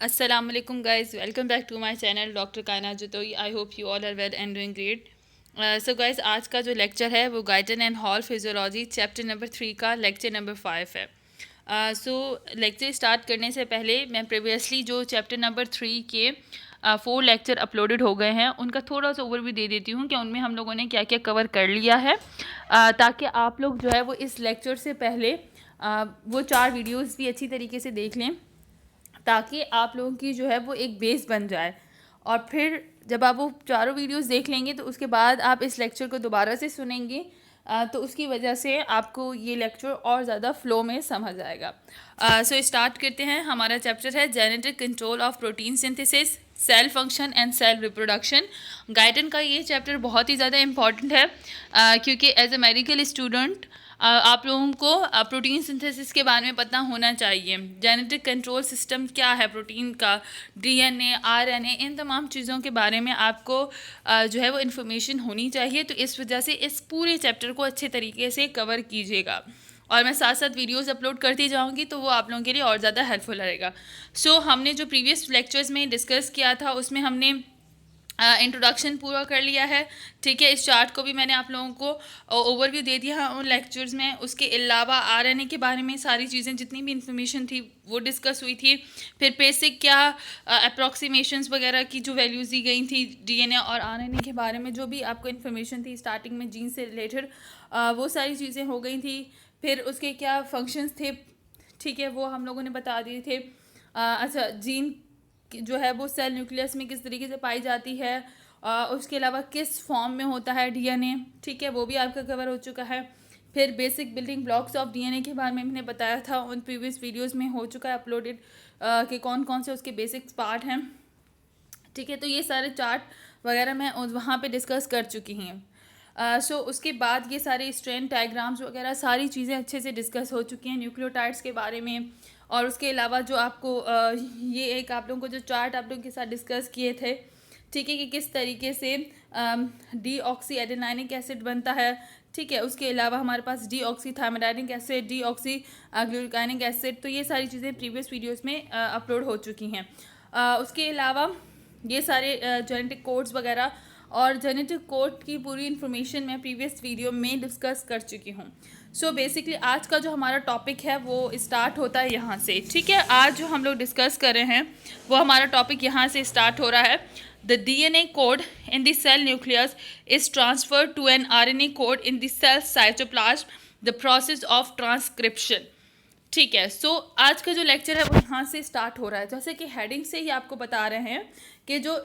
Assalamu alaikum guys, welcome back to my channel doctor Kainat Jatoi. I hope you all are well and doing great. So guys, आज का जो lecture है वो Guyton and Hall physiology chapter number 3 का lecture number 5 है. सो lecture start करने से पहले मैं प्रीवियसली जो चैप्टर नंबर 3 के 4 लेक्चर अपलोडेड हो गए हैं उनका थोड़ा सा ओवरव्यू दे देती हूँ कि उनमें हम लोगों ने क्या क्या कवर कर लिया है, ताकि आप लोग जो है वो इस लेक्चर से पहले वो 4 वीडियोज़ भी अच्छी तरीके से देख लें, ताकि आप लोगों की जो है वो एक बेस बन जाए. और फिर जब आप वो चारों वीडियोस देख लेंगे तो उसके बाद आप इस लेक्चर को दोबारा से सुनेंगे, तो उसकी वजह से आपको ये लेक्चर और ज़्यादा फ्लो में समझ आएगा. सो स्टार्ट करते हैं. हमारा चैप्टर है genetic control of protein synthesis, cell function and cell reproduction. Guyton का ये चैप्टर बहुत ही ज़्यादा इंपॉर्टेंट है, क्योंकि एज अ मेडिकल स्टूडेंट आप लोगों को प्रोटीन सिंथेसिस के बारे में पता होना चाहिए. जेनेटिक कंट्रोल सिस्टम क्या है प्रोटीन का, डीएनए, आरएनए, इन तमाम चीज़ों के बारे में आपको जो है वो इन्फॉर्मेशन होनी चाहिए. तो इस वजह से इस पूरे चैप्टर को अच्छे तरीके से कवर कीजिएगा, और मैं साथ साथ वीडियोस अपलोड करती जाऊंगी तो वो आप लोगों के लिए और ज़्यादा हेल्पफुल रहेगा. सो हमने जो प्रीवियस लेक्चर्स में डिस्कस किया था उसमें हमने इंट्रोडक्शन पूरा कर लिया है. ठीक है, इस चार्ट को भी मैंने आप लोगों को ओवरव्यू दे दिया उन लेक्चर्स में. उसके अलावा आरएनए के बारे में सारी चीज़ें जितनी भी इंफॉर्मेशन थी वो डिस्कस हुई थी. फिर बेसिक क्या अप्रॉक्सीमेशंस वगैरह की जो वैल्यूज़ दी गई थी डीएनए और आरएनए के बारे में, जो भी आपको इन्फॉर्मेशन थी स्टार्टिंग में जीन से रिलेटेड, वो सारी चीज़ें हो गई थी. फिर उसके क्या फंक्शंस थे, ठीक है, वो हम लोगों ने बता दिए थे. अच्छा, जीन जो है वो सेल न्यूक्लियस में किस तरीके से पाई जाती है, उसके अलावा किस फॉर्म में होता है डीएनए, ठीक है, वो भी आपका कवर हो चुका है. फिर basic building blocks of DNA के बारे में मैंने बताया था, उन प्रीवियस वीडियोस में हो चुका है अपलोडेड, कि कौन कौन से उसके बेसिक पार्ट हैं. ठीक है, तो ये सारे चार्ट वगैरह मैं वहाँ पे डिस्कस कर चुकी हूँ. सो उसके बाद ये सारे स्ट्रेन डायग्राम्स वगैरह सारी चीज़ें अच्छे से डिस्कस हो चुकी हैं न्यूक्लियोटाइड्स के बारे में. और उसके अलावा जो आपको ये एक आप लोगों को जो चार्ट आप लोगों के साथ डिस्कस किए थे, ठीक है, कि किस तरीके से डी ऑक्सी एडेनाइनिक एसिड बनता है. ठीक है, उसके अलावा हमारे पास deoxy thymidic acid, deoxy gluconic acid, तो ये सारी चीज़ें प्रीवियस वीडियोस में अपलोड हो चुकी हैं. उसके अलावा ये सारे जेनेटिक कोड्स वगैरह और जेनेटिक कोड की पूरी इन्फॉर्मेशन मैं प्रीवियस वीडियो में डिस्कस कर चुकी हूँ. सो बेसिकली आज का जो हमारा टॉपिक है वो स्टार्ट होता है यहाँ से. ठीक है, आज जो हम लोग डिस्कस कर रहे हैं वो हमारा टॉपिक यहाँ से स्टार्ट हो रहा है. The DNA code in the cell nucleus is transferred to an RNA code in the cell cytoplasm, the process of transcription. ठीक है, सो आज का जो लेक्चर है वो यहाँ से स्टार्ट हो रहा है. जैसे कि हेडिंग से ही आपको बता रहे हैं कि जो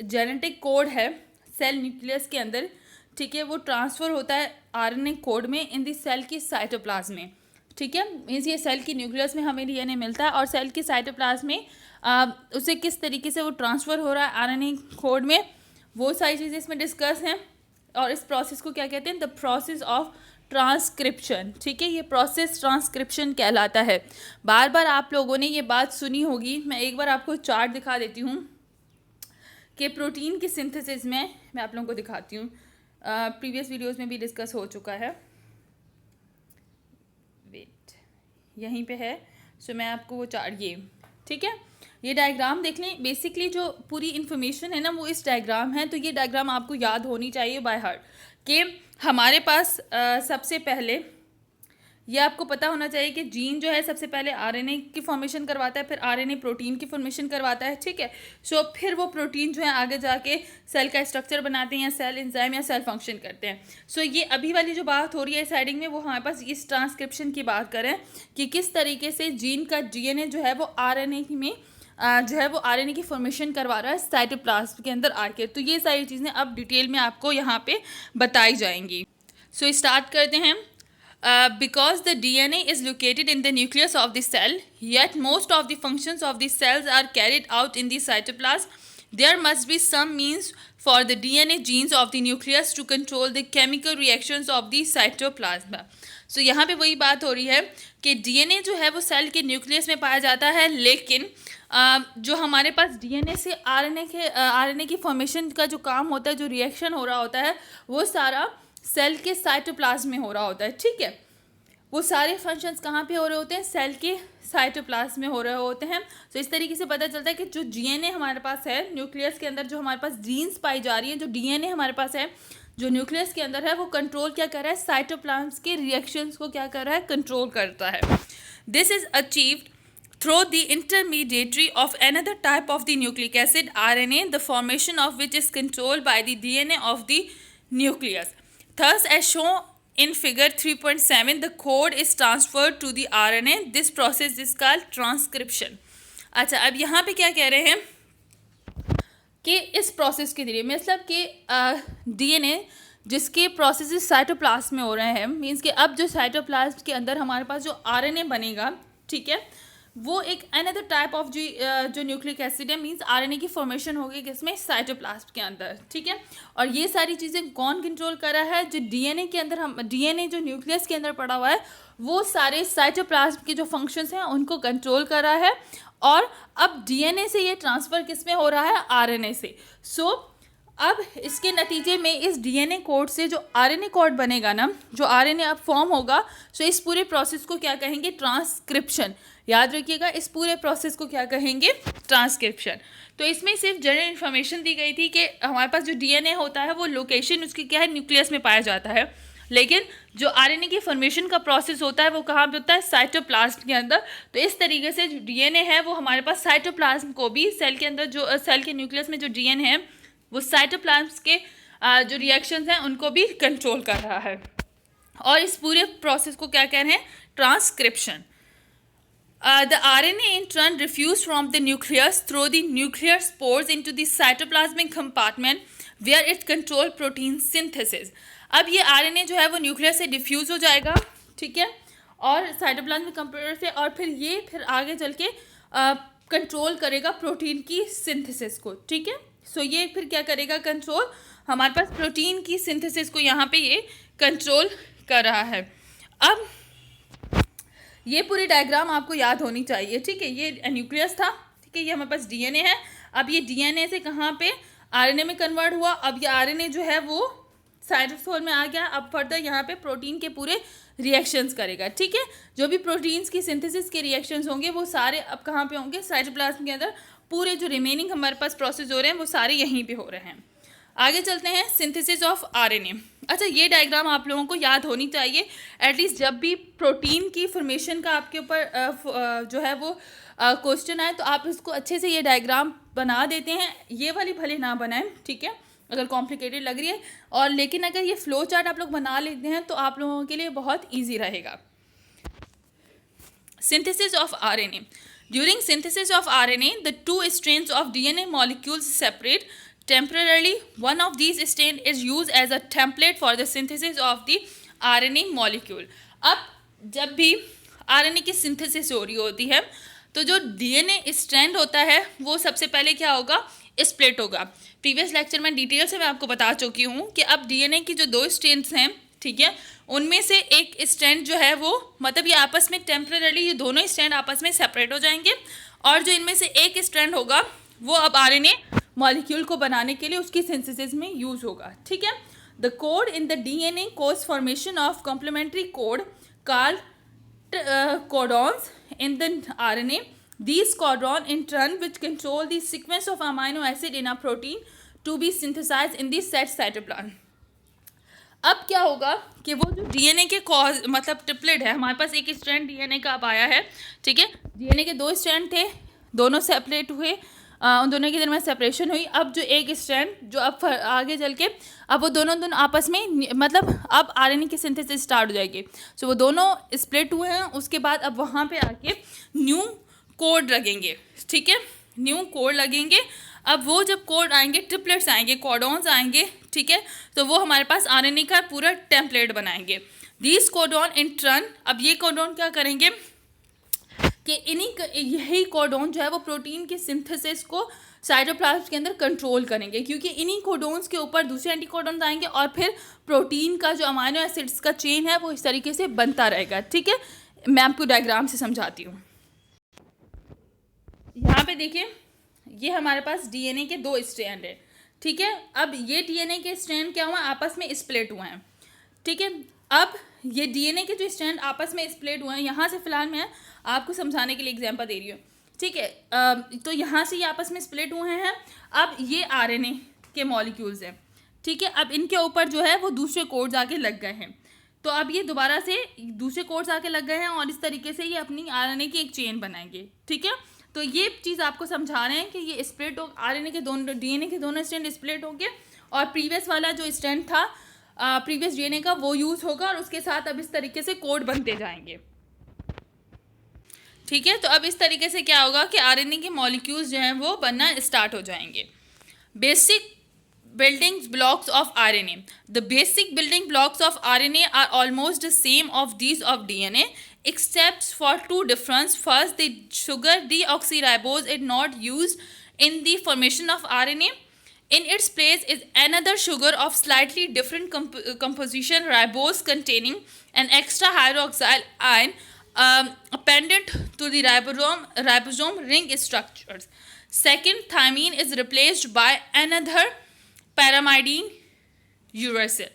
जेनेटिक कोड है सेल न्यूक्लियस के अंदर, ठीक है, वो ट्रांसफ़र होता है आरएनए कोड में इन दी सेल की साइटोप्लाज्म में. ठीक है, मीन्स ये सेल की न्यूक्लियस में हमें डीएनए मिलता है और सेल की साइटोप्लाज्म में उसे किस तरीके से वो ट्रांसफ़र हो रहा है आरएनए कोड में, वो सारी चीज़ें इसमें डिस्कस हैं. और इस प्रोसेस को क्या कहते हैं? The process of transcription. ठीक है, ये प्रोसेस ट्रांसक्रिप्शन कहलाता है. बार बार आप लोगों ने ये बात सुनी होगी. मैं एक बार आपको चार्ट दिखा देती हूँ कि प्रोटीन की सिंथेसिस में, मैं आप लोगों को दिखाती हूँ, प्रीवियस वीडियोस में भी डिस्कस हो चुका है. वेट, यहीं पे है. सो मैं आपको वो चार्ट, ये ठीक है, ये डायग्राम देख लें. बेसिकली जो पूरी इन्फॉर्मेशन है ना वो इस डायग्राम है. तो ये डायग्राम आपको याद होनी चाहिए बाय हार्ट, कि हमारे पास सबसे पहले ये आपको पता होना चाहिए कि जीन जो है सबसे पहले आरएनए की फॉर्मेशन करवाता है, फिर आरएनए प्रोटीन की फॉर्मेशन करवाता है. ठीक है, सो फिर वो प्रोटीन जो है आगे जाके सेल का स्ट्रक्चर बनाते हैं, सेल एंजाइम या सेल फंक्शन करते हैं. सो ये अभी वाली जो बात हो रही है इस हेडिंग में, वो हमारे पास इस ट्रांसक्रिप्शन की बात करें कि किस तरीके से जीन का डीएनए जो है वो आरएनए में जो है वो आरएनए की फॉर्मेशन करवा रहा है साइटोप्लाज्म के अंदर आके. तो ये सारी चीज़ें अब डिटेल में आपको यहाँ पे बताई जाएंगी. सो स्टार्ट करते हैं. Because the DNA is located in the nucleus of the cell, yet most of the functions of the cells are carried out in the cytoplasm, there must be some means for the DNA genes of the nucleus to control the chemical reactions of the cytoplasm. So यहाँ पे वही बात हो रही है कि DNA जो है वो सेल के न्यूक्लियस में पाया जाता है, लेकिन जो हमारे पास डीएनए से आरएनए की फॉर्मेशन का जो काम होता है, जो रिएक्शन हो रहा होता है, वो सारा सेल के साइटोप्लाज्म में हो रहा होता है. ठीक है, वो सारे फंक्शंस कहाँ पे हो रहे होते हैं, सेल के साइटोप्लाज्म में हो रहे होते हैं। तो इस तरीके से पता चलता है कि जो डीएनए हमारे पास है न्यूक्लियस के अंदर, जो हमारे पास जीन्स पाई जा रही है, जो डीएनए हमारे पास है जो न्यूक्लियस के अंदर है, वो कंट्रोल क्या कर रहा है, साइटोप्लाज्म के रिएक्शंस को क्या कर रहा है, कंट्रोल करता है। This is achieved through the intermediary of another type of the nucleic acid RNA, the formation of which is controlled by the DNA of the nucleus. Thus, as shown in figure 3.7, the code is transferred to the RNA. This process is called transcription. अच्छा, अब यहाँ पे क्या कह रहे हैं कि इस प्रोसेस के जरिए, मतलब कि डीएनए जिसके प्रोसेस साइटोप्लाज्म में हो रहे हैं, मीन्स कि अब जो साइटोप्लाज्म के अंदर हमारे पास जो आरएनए बनेगा, ठीक है, वो एक अनदर टाइप ऑफ जो न्यूक्लिक एसिड है, मीन्स आरएनए की फॉर्मेशन होगी किसमें, साइटोप्लाज्म के अंदर, ठीक है। और ये सारी चीज़ें कौन कंट्रोल कर रहा है, जो डीएनए के अंदर हम डीएनए जो न्यूक्लियस के अंदर पड़ा हुआ है, वो सारे साइटोप्लाज्म के जो फंक्शंस हैं उनको कंट्रोल कर रहा है। और अब डीएनए से ये ट्रांसफ़र किस में हो रहा है, आरएनए से। सो अब इसके नतीजे में इस डीएनए कोड से जो आरएनए कोड बनेगा ना, जो आरएनए अब फॉर्म होगा, सो इस पूरे प्रोसेस को क्या कहेंगे, ट्रांसक्रिप्शन। याद रखिएगा, इस पूरे प्रोसेस को क्या कहेंगे, ट्रांसक्रिप्शन। तो इसमें सिर्फ जनरल इन्फॉर्मेशन दी गई थी कि हमारे पास जो डीएनए होता है वो लोकेशन उसकी क्या है, न्यूक्लियस में पाया जाता है, लेकिन जो आरएनए की फॉर्मेशन का प्रोसेस होता है वो कहाँ पे होता है, साइटोप्लाज्म के अंदर। तो इस तरीके से जो डीएनए है वो हमारे पास साइटोप्लाज्म को भी, सेल के अंदर जो सेल के न्यूक्लियस में जो डीएनए है वो साइटोप्लाज्म के जो रिएक्शंस हैं उनको भी कंट्रोल कर रहा है। और इस पूरे प्रोसेस को क्या कह रहे हैं, transcription. The RNA in turn diffuse from the nucleus through the nuclear spores into the cytoplasmic compartment where it control protein synthesis. अब ये RNA जो है वो न्यूक्लियस से डिफ्यूज़ हो जाएगा, ठीक है, और साइटोप्लाज्मिक कंपार्टमेंट से, और फिर आगे चल के कंट्रोल करेगा प्रोटीन की सिंथेसिस को, ठीक है। सो ये फिर क्या करेगा, कंट्रोल, हमारे पास प्रोटीन की सिंथेसिस को यहाँ पे ये कंट्रोल कर रहा है। अब ये पूरी डायग्राम आपको याद होनी चाहिए, ठीक है। ये न्यूक्लियस था, ठीक है, ये हमारे पास डीएनए है। अब ये डीएनए से कहाँ पे, आरएनए में कन्वर्ट हुआ। अब ये आरएनए जो है वो साइटोसोल में आ गया। अब फर्दर यहाँ पे प्रोटीन के पूरे रिएक्शंस करेगा, ठीक है। जो भी प्रोटीन्स की सिंथेसिस के रिएक्शंस होंगे वो सारे अब कहाँ पे होंगे, साइटोप्लाज्म के अंदर। पूरे जो रिमेनिंग हमारे पास प्रोसेस हो रहे हैं वो सारे यहीं पे हो रहे हैं। आगे चलते हैं, सिंथेसिस ऑफ आरएनए। अच्छा, ये डायग्राम आप लोगों को याद होनी चाहिए एटलीस्ट, जब भी प्रोटीन की फॉर्मेशन का आपके ऊपर जो है वो क्वेश्चन आए तो आप इसको अच्छे से ये डायग्राम बना देते हैं। ये वाली भले ना बनाएं, ठीक है, अगर कॉम्प्लिकेटेड लग रही है, और लेकिन अगर ये फ्लो चार्ट आप लोग बना लेते हैं तो आप लोगों के लिए बहुत ईजी रहेगा। Synthesis of RNA. During synthesis of RNA, the two strands of DNA molecules separate temporarily. One of these strands is used as a template for the synthesis of the RNA molecule. अब जब भी RNA की synthesis हो रही होती है तो जो DNA स्ट्रैंड होता है वो सबसे पहले क्या होगा, स्प्लिट होगा। प्रीवियस लेक्चर में डिटेल से मैं आपको बता चुकी हूँ कि अब DNA की जो दो स्ट्रैंड्स हैं, ठीक है, उनमें से एक स्ट्रैंड जो है वो, मतलब ये आपस में टेम्पररी, ये दोनों स्ट्रैंड आपस में सेपरेट हो जाएंगे, और जो इनमें से एक स्ट्रैंड होगा वो अब आरएनए मॉलिक्यूल को बनाने के लिए उसकी सिंथेसिस में यूज होगा, ठीक है। The code in the DNA causes formation of complementary code called codons in the RNA. These codon in turn which control the sequence of amino acid in a protein to be synthesized in the set cytoplasm. अब क्या होगा कि वो जो DNA के cause मतलब triplet है, हमारे पास एक स्ट्रैंड डीएनए का अब आया है, ठीक है, डीएनए के दो स्ट्रैंड थे, दोनों सेपरेट हुए, उन दोनों के दरमियान सेपरेशन हुई। अब जो एक स्ट्रैंड जो अब आगे चल के अब वो दोनों आपस में, मतलब अब आरएनए की सिंथेसिस स्टार्ट हो जाएगी। सो वो दोनों स्प्लिट हुए हैं, उसके बाद अब वहाँ पे आके न्यू कोड लगेंगे, ठीक है, न्यू कोड लगेंगे। अब वो जब कोड आएंगे, ट्रिपलेट्स आएंगे, कोडॉन्स आएंगे, ठीक है, तो वो हमारे पास आरएनए का पूरा टेम्पलेट बनाएंगे। दीज कोडॉन इन टर्न, अब ये कोडॉन क्या करेंगे कि यही कोडॉन जो है वो प्रोटीन की सिंथेसिस को साइटोप्लाज्म के अंदर कंट्रोल करेंगे, क्योंकि इन्हीं कोडॉन्स के ऊपर दूसरे एंटीकोडॉन्स आएंगे और फिर प्रोटीन का जो अमाइनो एसिड्स का चेन है वो इस तरीके से बनता रहेगा, ठीक है। मैं आपको डायग्राम से समझाती हूँ। यहाँ पे देखिए, ये हमारे पास डीएनए के दो स्ट्रैंड है, ठीक है। अब ये डीएनए के स्ट्रैंड क्या हुआ, आपस में स्प्लिट हुए हैं, ठीक है। अब ये डीएनए के जो स्ट्रैंड आपस में स्प्लिट हुए हैं, यहाँ से फिलहाल मैं आपको समझाने के लिए एग्जांपल दे रही हूँ, ठीक है। तो यहाँ से ये आपस में स्प्लिट हुए हैं। अब ये आरएनए के मॉलिक्यूल्स हैं, ठीक है। अब इनके ऊपर जो है वो दूसरे कोड्स आके लग गए हैं, तो अब ये दोबारा से दूसरे कोड्स आके लग गए हैं और इस तरीके से ये अपनी आरएनए की एक चेन बनाएंगे, ठीक है। तो ये चीज़ आपको समझा रहे हैं कि ये स्प्लिट हो, आरएनए के दोनों, डीएनए के दोनों स्ट्रैंड स्प्लिट हो गए और प्रीवियस वाला जो स्ट्रैंड था प्रीवियस डीएनए का वो यूज़ होगा और उसके साथ अब इस तरीके से कोड बनते जाएंगे, ठीक है। तो अब इस तरीके से क्या होगा कि आरएनए के मॉलिक्यूल्स जो हैं वो बनना स्टार्ट हो जाएंगे। Basic building blocks of RNA. The basic building blocks of RNA are almost the same of these of DNA, except for two difference. First, the sugar deoxyribose is not used in the formation of RNA. In its place is another sugar of slightly different composition, ribose, containing an extra hydroxyl ion appended to the ribosome ring structures. Second, thymine is replaced by another pyrimidine uracil.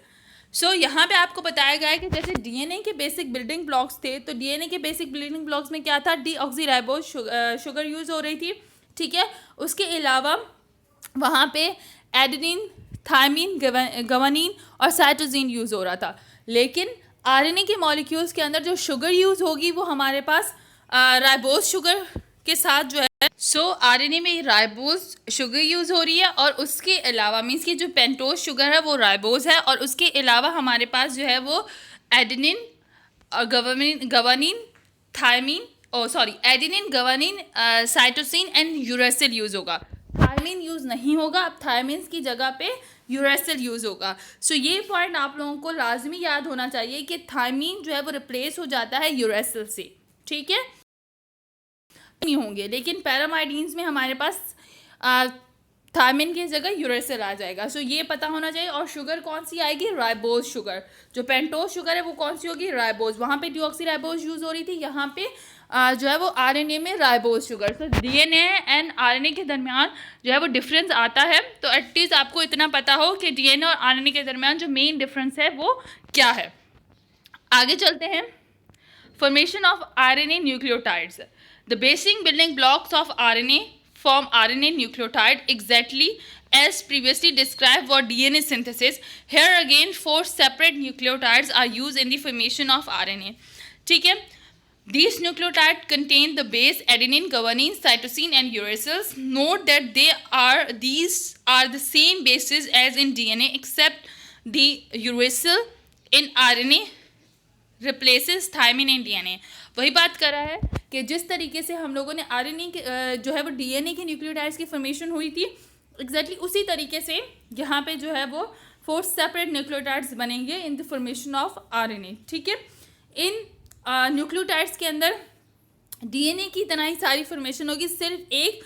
So यहाँ पे आपको बताया गया है कि जैसे DNA के basic building blocks थे, तो डीएनए के बेसिक बिल्डिंग ब्लॉक्स में क्या था, डीऑक्सीराइबोज शुगर यूज़ हो रही थी, ठीक है। उसके अलावा वहाँ पे एडेनिन, थायमिन, गवानीन और साइटोसिन यूज़ हो रहा था। लेकिन आरएनए के मॉलिक्यूल्स के अंदर जो शुगर यूज़ होगी वो हमारे पास राइबोज शुगर के साथ जो है, सो आरएनए में राइबोज शुगर यूज़ हो रही है और उसके अलावा मीन्स कि जो पेंटोज शुगर है वो राइबोज है और उसके अलावा हमारे पास जो है वो एडेनिन और guanine, thymine, adenine, guanine, cytosine and uracil use होगा। थायमिन यूज़ नहीं होगा, अब थायमिन की जगह पे यूरेसिल यूज़ होगा। सो ये पॉइंट आप लोगों को लाजमी याद होना चाहिए कि थायमिन जो है वो रिप्लेस हो जाता है यूरेसिल से, ठीक है। नहीं होंगे, लेकिन पैरामाइडीन्स में हमारे पास थायमिन की जगह यूरेसिल आ जाएगा। सो ये पता होना चाहिए। और शुगर कौन सी आएगी, राइबोज शुगर। जो पेंटोज शुगर है वो कौन सी होगी, राइबोज। वहाँ पे डीऑक्सीराइबोज यूज़ हो रही थी, यहाँ पे जो है वो आरएनए में ribose sugar. So DNA and RNA के दरमियान जो है वो डिफरेंस आता है। तो एटलीस्ट आपको इतना पता हो कि डीएनए और आरएनए के दरमियान जो मेन डिफरेंस है वो क्या है। आगे चलते हैं। Formation of RNA nucleotides. The basic building blocks of RNA form RNA nucleotide exactly as previously described for DNA synthesis. Here again, 4 separate nucleotides are used in the formation of RNA. ठीक है, these nucleotides contain the base adenine, guanine, cytosine, and uracils. Note that these are the same bases as in DNA, except the uracil in RNA replaces thymine in DNA. वही बात कर रहा है कि जिस तरीके से हम लोगों ने आरएनए के जो है वो डीएनए के न्यूक्लियोटाइड्स की फॉर्मेशन हुई थी, एग्जैक्टली उसी तरीके से यहाँ पे जो है वो 4 सेपरेट न्यूक्लियोटाइड्स बनेंगे in the formation of RNA, ठीक है। इन न्यूक्लियोटाइड्स के अंदर डीएनए की तरह ही सारी फॉर्मेशन होगी, सिर्फ एक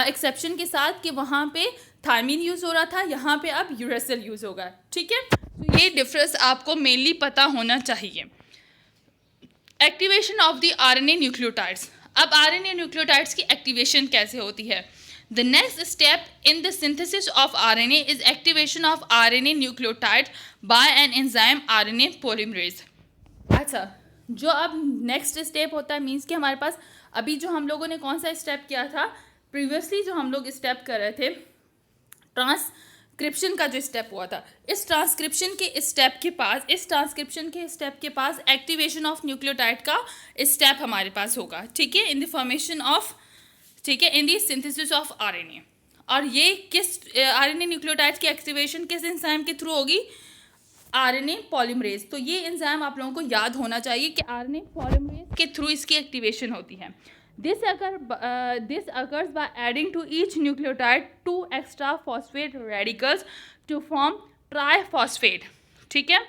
एक्सेप्शन के साथ कि वहाँ पे थायमिन यूज़ हो रहा था, यहाँ पे अब यूरेसिल यूज़ होगा, ठीक है। तो ये डिफरेंस आपको मेनली पता होना चाहिए। Activation of the RNA nucleotides. अब आरएनए न्यूक्लियोटाइड्स की एक्टिवेशन कैसे होती है। The next step in the synthesis of RNA is activation of RNA nucleotide by an enzyme RNA polymerase. अच्छा, जो अब नेक्स्ट स्टेप होता है मीन्स कि हमारे पास अभी जो हम लोगों ने कौन सा स्टेप किया था, प्रीवियसली जो हम लोग स्टेप कर रहे थे ट्रांसक्रिप्शन का जो स्टेप हुआ था, इस ट्रांसक्रिप्शन के स्टेप के पास एक्टिवेशन ऑफ न्यूक्लियोटाइड का स्टेप हमारे पास होगा, ठीक है, इन द फॉर्मेशन ऑफ, ठीक है, in the synthesis of RNA. और ये किस आरएनए न्यूक्लियोटाइड की एक्टिवेशन किस एंजाइम के थ्रू होगी, आरएनए पॉलीमरेज। तो ये एंजाइम आप लोगों को याद होना चाहिए कि आरएनए पॉलीमरेज के थ्रू इसकी एक्टिवेशन होती है। This occurs by adding to each nucleotide 2 extra phosphate radicals to form triphosphate, ठीक है।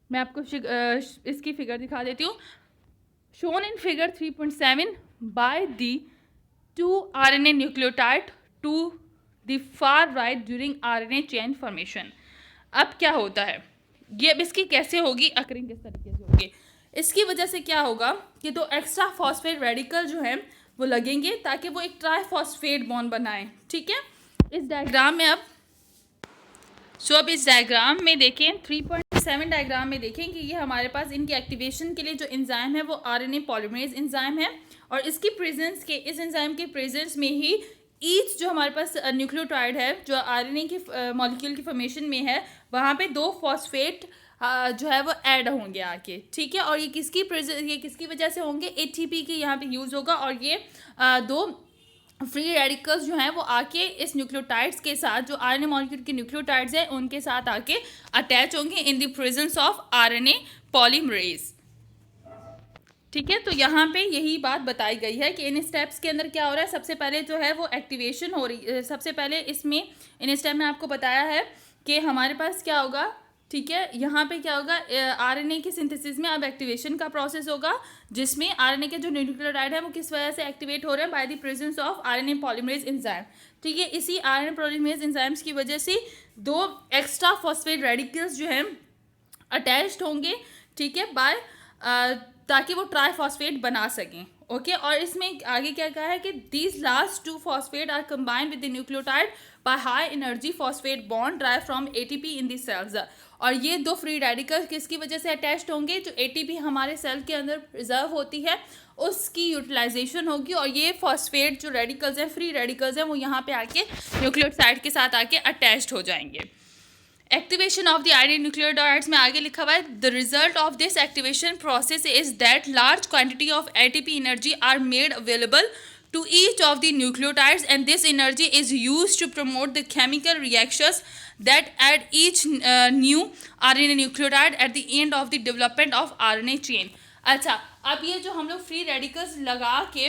मैं आपको इसकी फिगर दिखा देती हूँ। Shown in figure 3.7 by the 2 RNA nucleotide to the far right during RNA chain formation। अब क्या होता है, ये अब इसकी कैसे होगी, अकरिंग किस तरीके से होगी। इसकी वजह से क्या होगा कि 2 एक्स्ट्रा फॉस्फेट रेडिकल जो है वो लगेंगे ताकि वो एक ट्राइफॉस्फेट बॉन्ड बनाए, ठीक है। इस डायग्राम में अब इस डायग्राम में देखें 3.7 7 डायग्राम में देखें कि ये हमारे पास इनकी एक्टिवेशन के लिए जो एंजाइम है वो आरएनए पॉलीमरेज एंजाइम है, और इसकी प्रेजेंस के इस एंजाइम के प्रेजेंस में ही ईच जो हमारे पास न्यूक्लियोटाइड है जो आरएनए की मॉलिक्यूल की फॉर्मेशन में है, वहाँ पे 2 फॉस्फेट जो है वो ऐड होंगे आके, ठीक है। और ये किसकी वजह से होंगे, एटीपी के यहाँ पे यूज़ होगा, और ये 2 फ्री रेडिकल्स जो हैं वो आके इस न्यूक्लियोटाइड्स के साथ, जो आरएनए मॉलिक्यूल के न्यूक्लियोटाइड्स हैं उनके साथ आके अटैच होंगे इन the presence of RNA polymerase, ठीक है। तो यहाँ पे यही बात बताई गई है कि इन स्टेप्स के अंदर क्या हो रहा है। सबसे पहले जो है वो एक्टिवेशन हो रही है। सबसे पहले इसमें इन स्टेप में आपको बताया है कि हमारे पास क्या होगा, ठीक है। यहाँ पे क्या होगा, आरएनए की सिंथेसिस में अब एक्टिवेशन का प्रोसेस होगा, जिसमें आरएनए के जो न्यूक्लियोटाइड है वो किस वजह से एक्टिवेट हो रहे हैं, by the presence of RNA polymerase enzyme, ठीक है। इसी आरएनए पॉलीमरेज एंजाइम्स की वजह से 2 एक्स्ट्रा फॉस्फेट रेडिकल्स जो हैं अटैच्ड होंगे, ठीक है, बाय ताकि वो ट्राईफॉस्फेट बना सकें, ओके। और इसमें आगे क्या कहा है कि these last 2 phosphate are combined with the nucleotide by high energy phosphate bond derived from ATP in the cells. और ये 2 फ्री रेडिकल किसकी वजह से अटैच्ड होंगे, जो एटीपी हमारे सेल के अंदर रिजर्व होती है उसकी यूटिलाइजेशन होगी, और ये फॉस्फेट जो रेडिकल्स हैं, फ्री रेडिकल्स हैं, वो यहाँ पे आके न्यूक्लियोटाइड के साथ आके अटैच्ड हो जाएंगे। Activation of the RNA nucleotides में आगे लिखा हुआ है, the result of this activation process is that large quantity of ATP energy are made available to each of the nucleotides, and this energy is used to promote the chemical reactions that add each new RNA nucleotide at the end of the development of RNA chain. अच्छा, अब ये जो हम लोग free radicals लगा के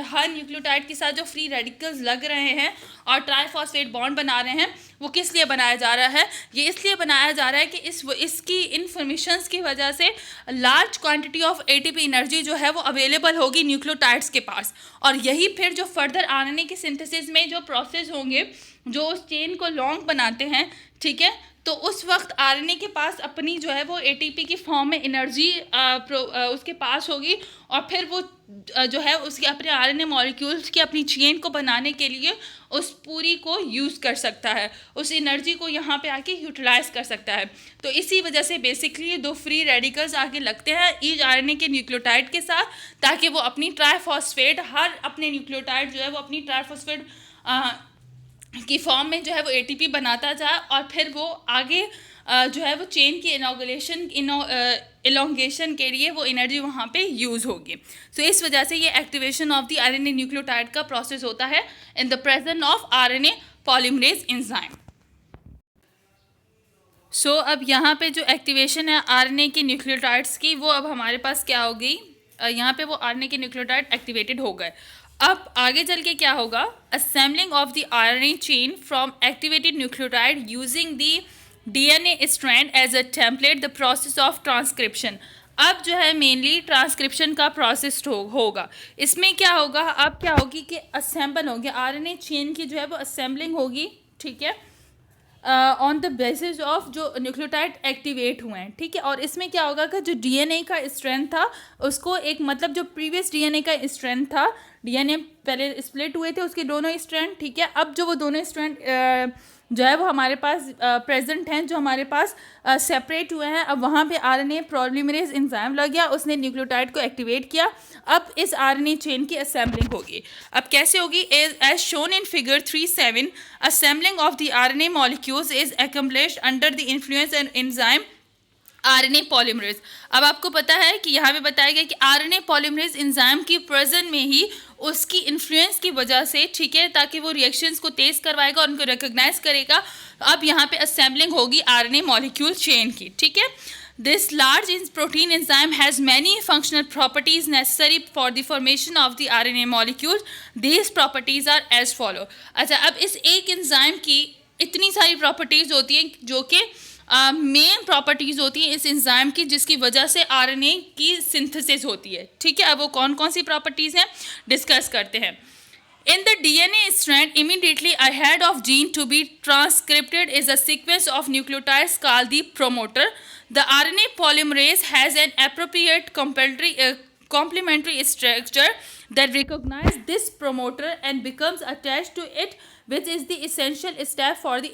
हर nucleotide के साथ जो फ्री रेडिकल्स लग रहे हैं और ट्राईफॉस्फेट बॉन्ड बना रहे हैं, वो किस लिए बनाया जा रहा है, ये इसलिए बनाया जा रहा है कि इसकी इन्फॉर्मेशंस की वजह से large quantity of ATP energy जो है वो अवेलेबल होगी न्यूक्लियोटाइड्स के पास, और यही फिर जो फर्दर आरएनए की सिंथेसिस में जो प्रोसेस होंगे जो उस चेन को लॉन्ग बनाते हैं, ठीक है, तो उस वक्त आरएनए के पास अपनी जो है वो एटीपी की फॉर्म में एनर्जी उसके पास होगी, और फिर वो जो है उसके अपने आरएनए मॉलिक्यूल्स की अपनी चेन को बनाने के लिए उस पूरी को यूज़ कर सकता है, उस एनर्जी को यहाँ पे आके यूटिलाइज कर सकता है। तो इसी वजह से बेसिकली 2 फ्री रेडिकल्स आके लगते हैं ईच आरएनए के न्यूक्लियोटाइड के साथ, ताकि वो अपनी ट्राईफॉस्फेट हर अपने न्यूक्लियोटाइड जो है वो अपनी ट्राईफॉस्फेट की फॉर्म में जो है वो एटीपी बनाता जाए, और फिर वो आगे जो है वो चेन की इलोंगेशन के लिए वो एनर्जी वहाँ पे यूज़ होगी। सो इस वजह से ये activation of the RNA nucleotide का प्रोसेस होता है in the presence of RNA polymerase enzyme. So अब यहाँ पे जो एक्टिवेशन है आरएनए के न्यूक्लियोटाइड्स की, वो अब हमारे पास क्या हो गई, यहाँ पे वो आरएनए के न्यूक्लियोटाइड एक्टिवेटेड हो गए। अब आगे चल के क्या होगा, assembling of the RNA chain from activated nucleotide using the DNA strand as a template, the process of transcription. अब जो है मेनली ट्रांसक्रिप्शन का प्रोसेस होगा। इसमें क्या होगा, अब क्या होगी कि असेंबल होगी आरएनए चेन की जो है वो असेंबलिंग होगी, ठीक है, ऑन द बेसिस ऑफ जो न्यूक्लियोटाइड एक्टिवेट हुए हैं, ठीक है। और इसमें क्या होगा कि जो डीएनए का स्ट्रेंथ था उसको एक मतलब जो प्रीवियस डीएनए का स्ट्रेंथ था, डीएनए पहले स्प्लिट हुए थे उसके दोनों स्ट्रैंड, ठीक है, अब जो वो दोनों स्ट्रैंड जो है वो हमारे पास प्रेजेंट हैं, जो हमारे पास सेपरेट हुए हैं, अब वहाँ पे आरएनए पॉलीमरेज एंजाइम लग गया, उसने न्यूक्लियोटाइड को एक्टिवेट किया। अब इस आरएनए चेन की असेंबलिंग होगी। अब कैसे होगी, as shown in figure 3.7 assembling of the RNA molecules is accomplished under the influence and enzyme RNA polymerase. अब आपको पता है कि यहाँ पे बताया गया कि आरएनए पॉलीमरेज एंजाइम की प्रेजेंट में ही उसकी इन्फ्लुएंस की वजह से, ठीक है, ताकि वो रिएक्शंस को तेज़ करवाएगा और उनको रिकॉग्नाइज करेगा। अब यहाँ पे असेंबलिंग होगी आरएनए मॉलिक्यूल चेन की, ठीक है। This large protein enzyme has many functional properties necessary for the formation of the RNA molecule. These properties are as follow. अच्छा, अब इस एक एंजाइम की इतनी सारी प्रॉपर्टीज़ होती हैं जो कि मेन प्रॉपर्टीज़ होती हैं इस एंजाइम की, जिसकी वजह से आरएनए की सिंथेसिस होती है, ठीक है। अब वो कौन कौन सी प्रॉपर्टीज़ हैं डिस्कस करते हैं। In the DNA strand immediately ahead of gene to be transcripted is a sequence of nucleotides called the promoter. The RNA polymerase has an appropriate complementary structure that recognize this promoter and becomes attached to it, which is the essential step for the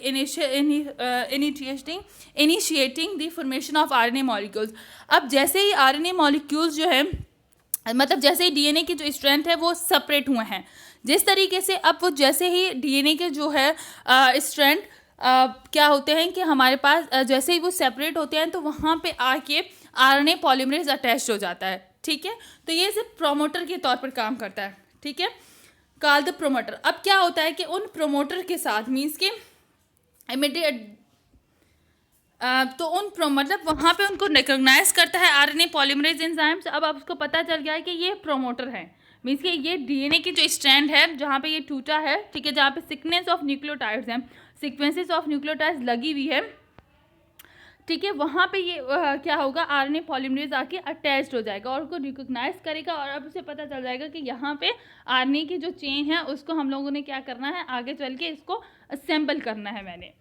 initiating the formation of RNA molecules. अब जैसे ही RNA molecules जो है, मतलब जैसे ही DNA की जो strength है वो सेपरेट हुए हैं, जिस तरीके से अब वो जैसे ही डीएनए के जो है स्ट्रेंथ क्या होते हैं कि हमारे पास जैसे ही वो सेपरेट होते हैं तो वहाँ पे आके आरएनए पॉलीमरेज अटैच हो जाता है, ठीक है। तो ये सिर्फ प्रोमोटर के तौर पर काम करता है, ठीक है, कॉल द प्रोमोटर। अब क्या होता है कि उन प्रोमोटर के साथ मीन्स के इमीडिएट तो उन मतलब वहाँ पे उनको रिकोगनाइज करता है आरएनए पॉलीमरेज एंजाइम्स। अब आपको पता चल गया है कि ये प्रोमोटर है, मीन्स कि ये डीएनए की जो स्ट्रैंड है जहाँ पे ये टूटा है, ठीक है, जहाँ पे सीक्वेंस ऑफ न्यूक्लियोटाइड्स हैं, सीक्वेंसेस ऑफ न्यूक्लियोटाइड्स लगी हुई है, ठीक है, वहाँ पे ये क्या होगा, आरएनए पॉलीमरेज आके अटैच्ड हो जाएगा और उसको रिकोगनाइज करेगा और अब उसे पता चल जाएगा कि यहाँ पे आरएनए की जो चेन है उसको हम लोगों ने क्या करना है, आगे चल के इसको असेंबल करना है मैंने।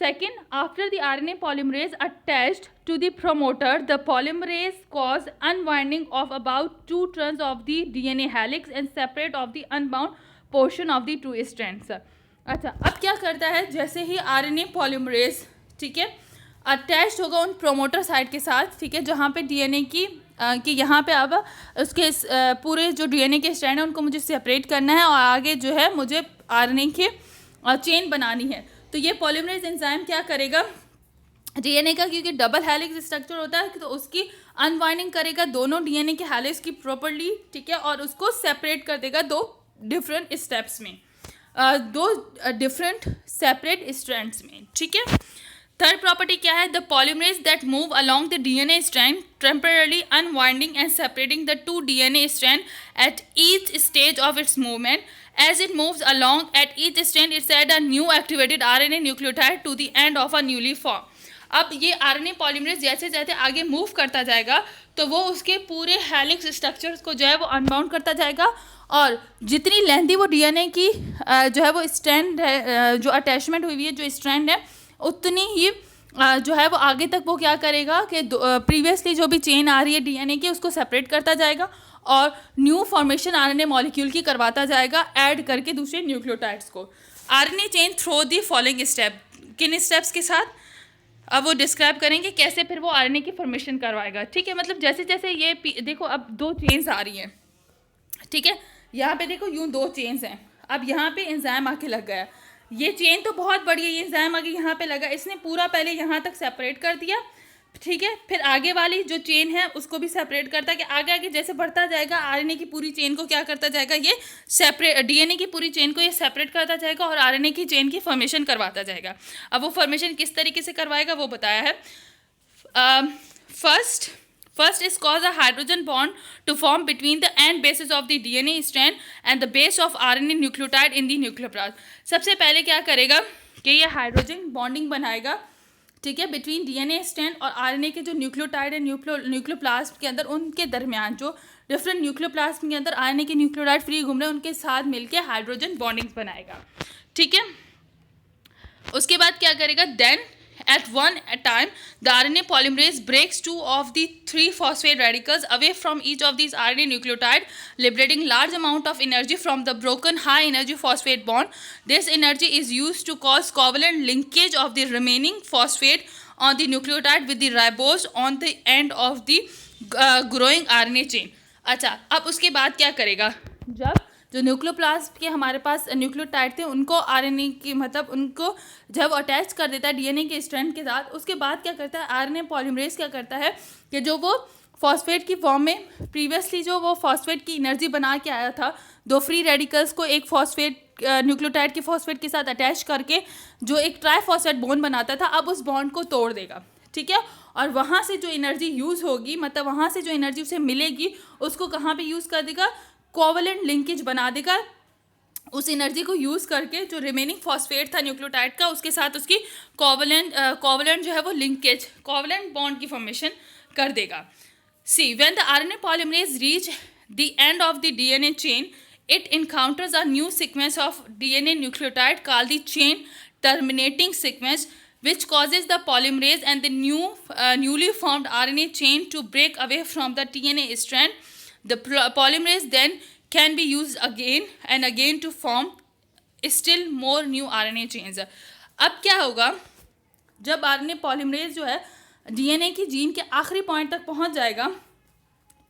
Second, after the RNA polymerase attached to the promoter, the polymerase cause unwinding of about 2 turns of the DNA helix and separate of the unbound portion of the 2 strands. अच्छा, अब क्या करता है, जैसे ही RNA polymerase, ठीक है, attached होगा उन प्रोमोटर साइट के साथ, ठीक है, जहाँ पे डीएनए की कि यहाँ पे अब उसके पूरे जो डीएनए के स्ट्रैंड है उनको मुझे सेपरेट करना है और आगे जो है मुझे आरएनए की चेन बनानी है। तो ये पॉलीमरेज एंजाइम क्या करेगा, डीएनए का क्योंकि डबल हेलिक्स स्ट्रक्चर होता है तो उसकी अनवाइंडिंग करेगा दोनों डीएनए के हेलिक्स की प्रॉपर्ली, ठीक है, और उसको सेपरेट कर देगा दो डिफरेंट स्टेप्स में, दो डिफरेंट सेपरेट स्ट्रैंड्स में, ठीक है। थर्ड प्रॉपर्टी क्या है, the polymerase that move along the DNA strand temporarily unwinding and separating the 2 DNA strand at each stage of its movement. As it moves along at each strand, it adds a new activated RNA nucleotide to the end of a newly formed. अब ये RNA polymerase जैसे जैसे आगे move करता जाएगा तो वो उसके पूरे हेलिक्स स्ट्रक्चर्स को जो है वो अनबाउंड करता जाएगा और जितनी लेंथी वो डीएनए की जो है वो स्ट्रैंड है, जो अटैचमेंट हुई है, जो स्ट्रैंड है, उतनी ही जो है वो आगे तक वो क्या करेगा कि प्रीवियसली जो भी चेन आ रही है डीएनए की उसको सेपरेट करता जाएगा और न्यू फॉर्मेशन आरएनए मॉलिक्यूल की करवाता जाएगा ऐड करके दूसरे न्यूक्लियोटाइड्स को। RNA chain through the following step, किन स्टेप्स के साथ अब वो डिस्क्राइब करेंगे कैसे फिर वो आरएनए की फॉर्मेशन करवाएगा, ठीक है। मतलब जैसे जैसे ये देखो अब 2 चेन्स आ रही हैं, ठीक है, यहाँ पे देखो यूँ 2 चेन्स हैं, अब यहाँ पे एंजाइम आके लग गया, ये चेन तो बहुत बड़ी है, ये एंजाइम आगे यहाँ पे लगा, इसने पूरा पहले यहाँ तक सेपरेट कर दिया, ठीक है, फिर आगे वाली जो चेन है उसको भी सेपरेट करता है कि आगे आगे जैसे बढ़ता जाएगा आरएनए की पूरी चेन को क्या करता जाएगा, ये सेपरेट डीएनए की पूरी चेन को ये सेपरेट करता जाएगा और आरएनए की चेन की फॉर्मेशन करवाता जाएगा। अब वो फॉर्मेशन किस तरीके से करवाएगा वो बताया है। First is cause a hydrogen bond to form between the end bases of the DNA strand and the base of RNA nucleotide in the nucleoplasm. सबसे पहले क्या करेगा कि ये हाइड्रोजन बॉन्डिंग बनाएगा, ठीक है, बिटवीन डीएनए स्ट्रैंड और आरएनए के जो न्यूक्लियोटाइड है न्यूक्लियोप्लाज्म के अंदर, उनके दरमियान जो डिफरेंट न्यूक्लियोप्लाज्म के अंदर आरएनए के न्यूक्लियोटाइड फ्री घूम रहे हैं उनके साथ मिलके हाइड्रोजन बॉन्डिंग बनाएगा, ठीक है। उसके बाद क्या करेगा, then at one time the RNA polymerase breaks 2 of the 3 phosphate radicals away from each of these RNA nucleotide, liberating large amount of energy from the broken high energy phosphate bond. This energy is used to cause covalent linkage of the remaining phosphate on the nucleotide with the ribose on the end of the growing RNA chain. अच्छा, अब उसके बाद क्या करेगा, जब जो nucleoplasm के हमारे पास न्यूक्लियोटाइड थे उनको आरएनए की मतलब उनको जब अटैच कर देता है डीएनए के स्ट्रैंड के साथ, उसके बाद क्या करता है आरएनए पॉलीमरेज क्या करता है कि जो वो फॉस्फेट की फॉर्म में प्रीवियसली जो वो फॉस्फेट की एनर्जी बना के आया था, 2 फ्री रेडिकल्स को एक फॉस्फेट न्यूक्लियोटाइड के फॉस्फेट के साथ अटैच करके जो एक ट्राईफॉस्फेट बॉन्ड बनाता था, अब उस बॉन्ड को तोड़ देगा, ठीक है, और वहाँ से जो एनर्जी यूज़ होगी, मतलब वहाँ से जो एनर्जी उसे मिलेगी उसको कहाँ पे यूज़ कर देगा, कोवलेंट लिंकेज बना देगा, उस एनर्जी को यूज़ करके जो रिमेनिंग फॉस्फेट था न्यूक्लियोटाइड का उसके साथ उसकी कोवलेंट जो है वो लिंकेज कोवलेंट बॉन्ड की फॉर्मेशन कर देगा। See when the RNA polymerase reach the end of the DNA chain, it encounters a new sequence of DNA nucleotide called the chain terminating sequence. which causes the polymerase and the newly formed RNA chain to break away from the TNA strand. The polymerase then can be used again and again to form still more new RNA chains. अब क्या होगा, जब RNA polymerase जो है DNA की gene के आखिरी point तक पहुंच जाएगा,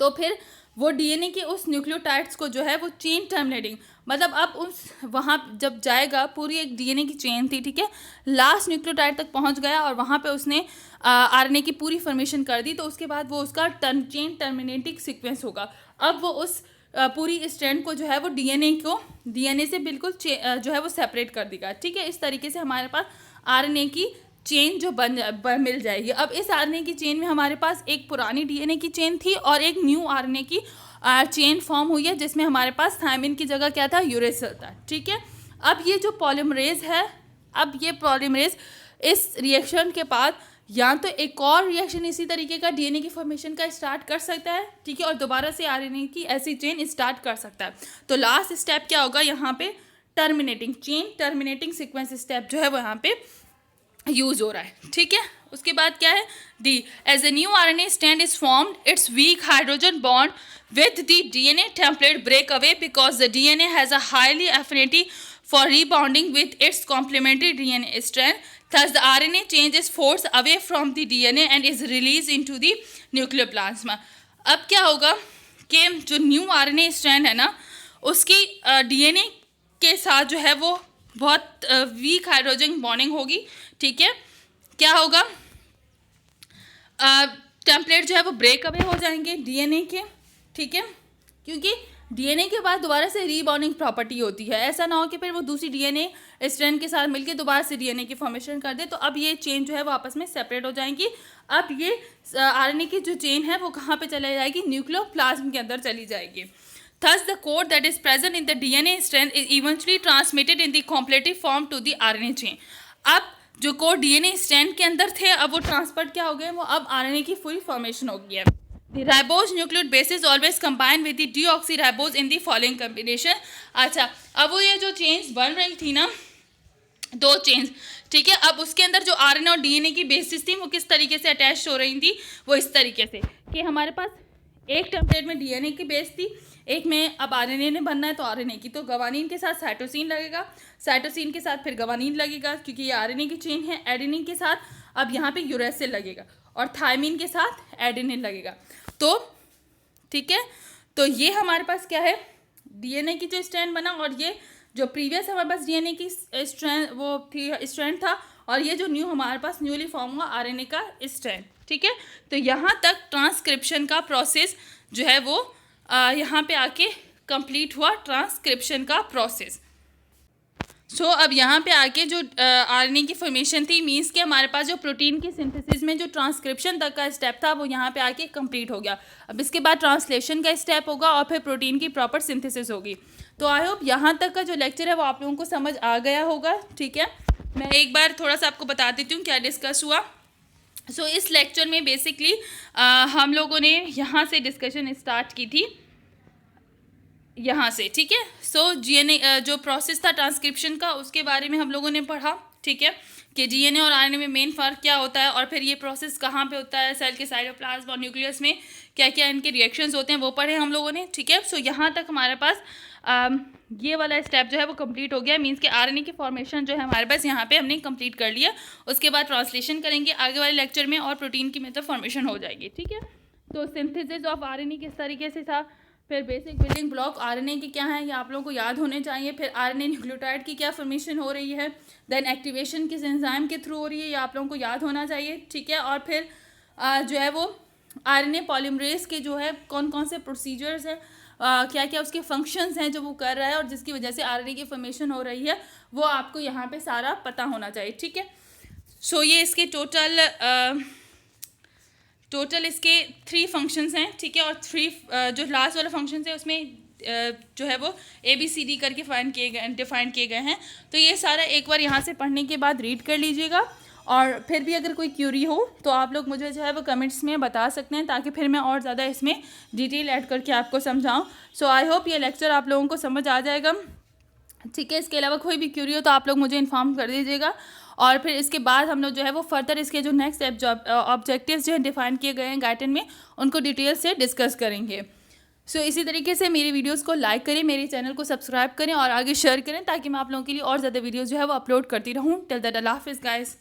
तो फिर वो डीएनए के उस न्यूक्लियोटाइड्स को जो है वो चेन टर्मिनेटिंग, मतलब अब उस वहाँ जब जाएगा, पूरी एक डीएनए की चेन थी, ठीक है, लास्ट न्यूक्लियोटाइड तक पहुँच गया और वहाँ पे उसने आरएनए की पूरी फॉर्मेशन कर दी, तो उसके बाद वो उसका चेन टर्मिनेटिंग सीक्वेंस होगा. अब वो उस पूरी स्ट्रैंड को जो है वो डीएनए से बिल्कुल जो है वो सेपरेट कर देगा. ठीक है, इस तरीके से हमारे पास आरएनए की चेन जो मिल जाएगी. अब इस आरएनए की चेन में हमारे पास एक पुरानी डीएनए की चेन थी और एक न्यू आरएनए की चेन फॉर्म हुई है, जिसमें हमारे पास थायमिन की जगह क्या था, यूरेसिल था. ठीक है, अब ये जो पॉलीमरेज है, अब ये पॉलीमरेज इस रिएक्शन के बाद या तो एक और रिएक्शन इसी तरीके का डीएनए की फॉर्मेशन का स्टार्ट कर सकता है, ठीक है, और दोबारा से आरएनए की ऐसी चेन स्टार्ट कर सकता है. तो लास्ट स्टेप क्या होगा यहाँ पे, टर्मिनेटिंग सीक्वेंस स्टेप जो है वो यहाँ पे यूज हो रहा है. ठीक है, उसके बाद क्या है, the as a new RNA strand is formed, its weak hydrogen bond with the DNA template break away because the DNA has a highly affinity for rebounding with its complementary DNA strand. Thus, the RNA changes force away from the DNA and is released into the nucleoplasm. अब क्या होगा कि जो new RNA strand है ना, उसकी DNA के साथ जो है वो बहुत वीक हाइड्रोजन बॉन्डिंग होगी. ठीक है, क्या होगा, टेम्पलेट जो है वो ब्रेक अवे हो जाएंगे DNA के. ठीक है, क्योंकि डीएनए के बाद दोबारा से रीबॉन्डिंग प्रॉपर्टी होती है, ऐसा ना हो कि फिर वो दूसरी डीएनए स्ट्रैंड के साथ मिलके दोबारा से डीएनए की फॉर्मेशन कर दे. तो अब ये चेन जो है वो आपस में सेपरेट हो जाएंगी. अब ये आरएनए की जो चेन है वो कहाँ पे चली जाएगी, न्यूक्लियोप्लाज्म के अंदर चली जाएगी. Thus, the code that is present in the DNA strand is eventually transmitted in the completive form to the RNA chain. अब जो कोड डीएनए स्ट्रैंड के अंदर थे, अब वो ट्रांसफर क्या हो गए, वो अब आरएनए की पूरी फॉर्मेशन हो गई है. The ribose nucleic bases always combine with the deoxyribose in the following combination. अच्छा, अब वो ये जो चेन्स बन रही थी ना, दो चेन्स, ठीक है, अब उसके अंदर जो आरएनए और डीएनए की बेसिस थी वो किस तरीके से अटैच हो रही थी, वो इस तरीके से कि हमारे पास एक टेम्पलेट में डीएनए की बेस थी, एक में अब आरएनए ने बनना है तो आरएनए की, तो गवानीन के साथ साइटोसिन लगेगा, साइटोसिन के साथ फिर गवानीन लगेगा क्योंकि ये आरएनए की चेन है, एडेनिन के साथ अब यहाँ पे यूरेसिल लगेगा और थायमिन के साथ एडेनिन लगेगा. तो ठीक है, तो ये हमारे पास क्या है, डीएनए की जो स्ट्रैंड बना, और ये जो प्रीवियस हमारे पास डीएनए की स्ट्रैंड वो थी स्ट्रैंड था, और ये जो न्यू हमारे पास न्यूली फॉर्म हुआ आरएनए का स्ट्रैंड. ठीक है, तो यहाँ तक ट्रांसक्रिप्शन का प्रोसेस जो है वो यहाँ पे आके कंप्लीट हुआ, ट्रांसक्रिप्शन का प्रोसेस. सो अब यहाँ पे आके जो आरएनए की फॉर्मेशन थी, मीन्स कि हमारे पास जो प्रोटीन की सिंथेसिस में जो ट्रांसक्रिप्शन तक का स्टेप था वो यहाँ पे आके कंप्लीट हो गया. अब इसके बाद ट्रांसलेशन का स्टेप होगा और फिर प्रोटीन की प्रॉपर सिंथेसिस होगी. तो आई होप यहाँ तक का जो लेक्चर है वो आप लोगों को समझ आ गया होगा. ठीक है, मैं एक बार थोड़ा सा आपको बता देती हूँ क्या डिस्कस हुआ. सो इस लेक्चर में बेसिकली हम लोगों ने यहाँ से डिस्कशन स्टार्ट की थी, यहाँ से. ठीक है, सो डीएनए जो प्रोसेस था ट्रांसक्रिप्शन का, उसके बारे में हम लोगों ने पढ़ा. ठीक है, कि डीएनए और आरएनए में मेन फ़र्क क्या होता है और फिर ये प्रोसेस कहाँ पे होता है, सेल के साइटोप्लाज्म और न्यूक्लियस में क्या क्या इनके रिएक्शंस होते हैं, वो पढ़े हम लोगों ने. ठीक है, सो यहाँ तक हमारे पास ये वाला स्टेप जो है वो कंप्लीट हो गया. मीन्स कि आरएनए की फॉर्मेशन जो है हमारे पास यहाँ पे हमने कंप्लीट कर लिया. उसके बाद ट्रांसलेशन करेंगे आगे वाले लेक्चर में और प्रोटीन की मतलब फॉर्मेशन हो जाएगी. ठीक है, तो सिंथेसिस ऑफ आरएनए किस तरीके से था, फिर बेसिक बिल्डिंग ब्लॉक आरएनए के क्या है ये आप लोगों को याद होने चाहिए, फिर आरएनए न्यूक्लियोटाइड की क्या फॉर्मेशन हो रही है, देन एक्टिवेशन किस एंजाइम के थ्रू हो रही है ये आप लोगों को याद होना चाहिए. ठीक है, और फिर जो है वो आरएनए पॉलीमरेज के जो है कौन कौन से प्रोसीजर्स हैं, क्या क्या उसके फंक्शंस हैं जो वो कर रहा है और जिसकी वजह से आरएनए की फॉर्मेशन हो रही है, वो आपको यहाँ पे सारा पता होना चाहिए. ठीक है, सो ये इसके टोटल इसके 3 फंक्शंस हैं. ठीक है, और 3 जो लास्ट वाला फंक्शन है उसमें जो है वो ABCD करके डिफाइन किए गए हैं. तो ये सारा एक बार यहाँ से पढ़ने के बाद रीड कर लीजिएगा, और फिर भी अगर कोई क्यूरी हो तो आप लोग मुझे जो है वो कमेंट्स में बता सकते हैं, ताकि फिर मैं और ज़्यादा इसमें डिटेल ऐड करके आपको समझाऊँ. सो आई होप ये लेक्चर आप लोगों को समझ आ जाएगा. ठीक है, इसके अलावा कोई भी क्यूरी हो तो आप लोग मुझे इन्फॉर्म कर दीजिएगा. और फिर इसके बाद हम लोग जो है वो फर्दर इसके जो नेक्स्ट ऑब्जेक्टिव्स जो है डिफाइन किए गए हैं गाइडन में, उनको डिटेल से डिस्कस करेंगे। सो इसी तरीके से मेरी वीडियोस को लाइक करें, मेरे चैनल को सब्सक्राइब करें और आगे शेयर करें, ताकि मैं आप लोगों के लिए और ज़्यादा वीडियोस जो है वो अपलोड करती रहूँ। टिल दैट, अल्लाह हाफिज़ गाइस।